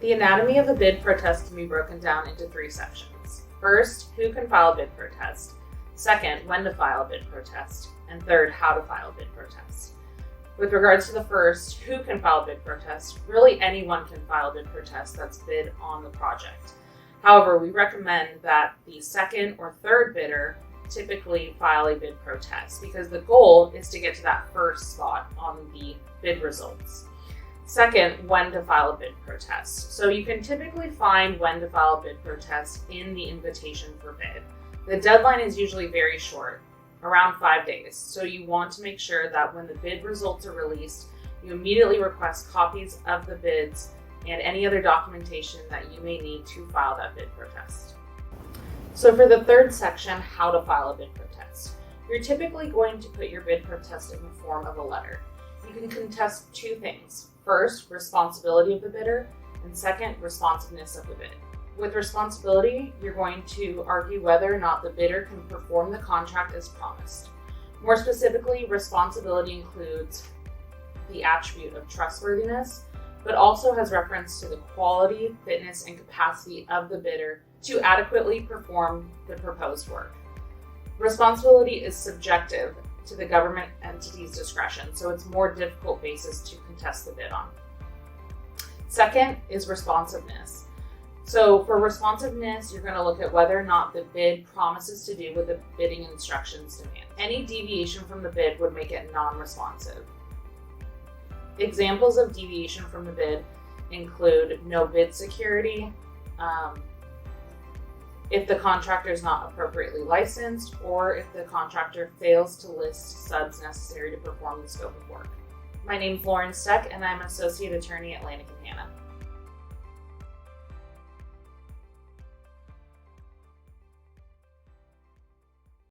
The anatomy of a bid protest can be broken down into three sections. First, who can file a bid protest? Second, when to file a bid protest. And third, how to file a bid protest. With regards to the first, who can file a bid protest, really anyone can file a bid protest that's bid on the project. However, we recommend that the second or third bidder typically file a bid protest because the goal is to get to that first spot on the bid results. Second, when to file a bid protest. So you can typically find when to file a bid protest in the invitation for bid. The deadline is usually very short, around 5 days. So you want to make sure that when the bid results are released, you immediately request copies of the bids and any other documentation that you may need to file that bid protest. So for the third section, how to file a bid protest. You're typically going to put your bid protest in the form of a letter. You can contest two things. First, responsibility of the bidder, and second, responsiveness of the bid. With responsibility, you're going to argue whether or not the bidder can perform the contract as promised. More specifically, responsibility includes the attribute of trustworthiness, but also has reference to the quality, fitness, and capacity of the bidder to adequately perform the proposed work. Responsibility is subjective to the government entity's discretion, so it's a more difficult basis to contest the bid on. Second is responsiveness. So for responsiveness, you're going to look at whether or not the bid promises to do what the bidding instructions demand. Any deviation from the bid would make it non-responsive. Examples of deviation from the bid include no bid security, if the contractor is not appropriately licensed, or if the contractor fails to list subs necessary to perform the scope of work. My name is Lauren Steck, and I'm an associate attorney at Lanigan Hanna.